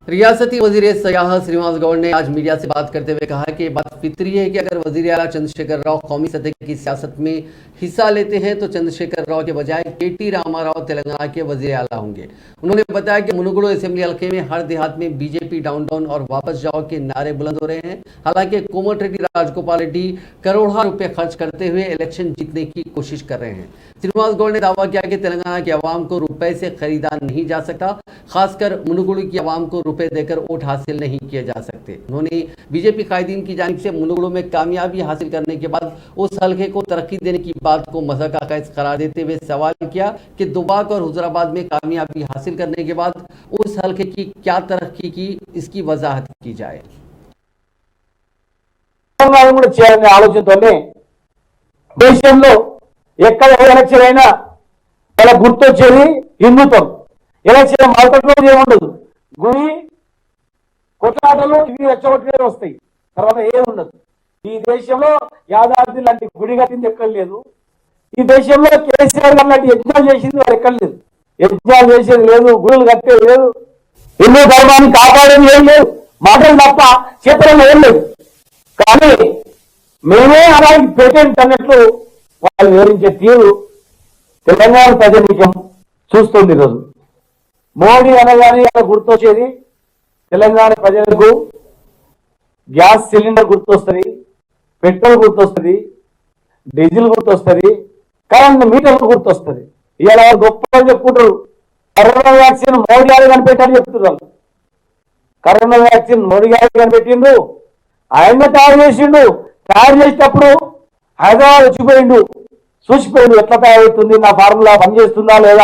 रियासती वजीर सयाह श्रीनिवास गौड़ ने आज मीडिया से बात करते हुए कहा कि बात फितरी है कि अगर वजीर आला चंद्रशेखर राव कौमी सतह की सियासत में हिस्सा लेते हैं तो चंद्रशेखर राव के बजाय केटी रामाराव तेलंगाना के वजीर आला होंगे। उन्होंने बताया कि मुनुगुडु असेंबली हल्के में हर देहात में बीजेपी डाउन डाउन और वापस जाओ के नारे बुलंद हो रहे हैं। हालांकि कोमटिरेड्डी राजगोपाल रेड्डी करोड़ों रुपए खर्च करते हुए इलेक्शन जीतने की कोशिश कर रहे हैं। श्रीनिवास गौड़ ने दावा किया कि तेलंगाना की आवाम को रुपए से खरीदा नहीं जा सकता, खासकर मुनुगुडु की आवाम को रुपए देकर वोट हासिल नहीं किए जा सकते। उन्होंने बीजेपी कायदीन की जानिब से मुनुगुडु में कामयाबी हासिल करने के बाद उस हल्के को तरक्की देने की बात को मज़ाक का कैस करार देते हुए सवाल किया कि दुबाक और हुजराबाद में कामयाबी हासिल करने के बाद उस हल्के की क्या तरक्की की, इसकी वजाहत की जाए। ఆలోచనతోనే దేశంలో ఎక్కడ ఎలక్షన్ అయినా వాళ్ళ గుర్తొచ్చేది హిందుత్వం. ఎలక్షన్ మార్కెట్లో ఏముండదు, గుడి కొట్లాటలు ఇవి రెచ్చగొట్టే వస్తాయి, తర్వాత ఏముండదు. ఈ దేశంలో యాదాద్రి లాంటి గుడి కట్టింది ఎక్కడ లేదు. ఈ దేశంలో కేసీఆర్ గారు లాంటి యజ్ఞాలు చేసింది వారు ఎక్కడ లేదు. యజ్ఞాలు చేసేది లేదు, గుడులు కట్టేది లేదు, హిందూ ధర్మాన్ని కాపాడేది ఏం లేదు, మాటలు తప్ప చేతల్లో ఏం లేదు. కానీ మేమే అలాంటి పేటెంట్ అన్నట్లు వాళ్ళు వివరించే తీరు తెలంగాణ ప్రజానీకం చూస్తుంది. ఈరోజు మోడీ అనగానే గుర్తొచ్చేది తెలంగాణ ప్రజలకు గ్యాస్ సిలిండర్ గుర్తొస్తుంది, పెట్రోల్ గుర్తొస్తుంది, డీజిల్ గుర్తొస్తుంది, కరెంట్ మీటర్లు గుర్తొస్తుంది. ఇలా గొప్పగా చెప్పుకుంటారు. కరోనా వ్యాక్సిన్ మోడీ గారు కనిపెట్టారు చెప్తున్నారు. కరోనా వ్యాక్సిన్ మోడీ గారు కనిపెట్టిండు, ఆయన తయారు చేసిండు. తయారు చేసేటప్పుడు హైదరాబాద్ వచ్చిపోయిండు, చూసిపోయిండు ఎట్లా తయారవుతుంది, నా ఫార్ములా పనిచేస్తుందా లేదా.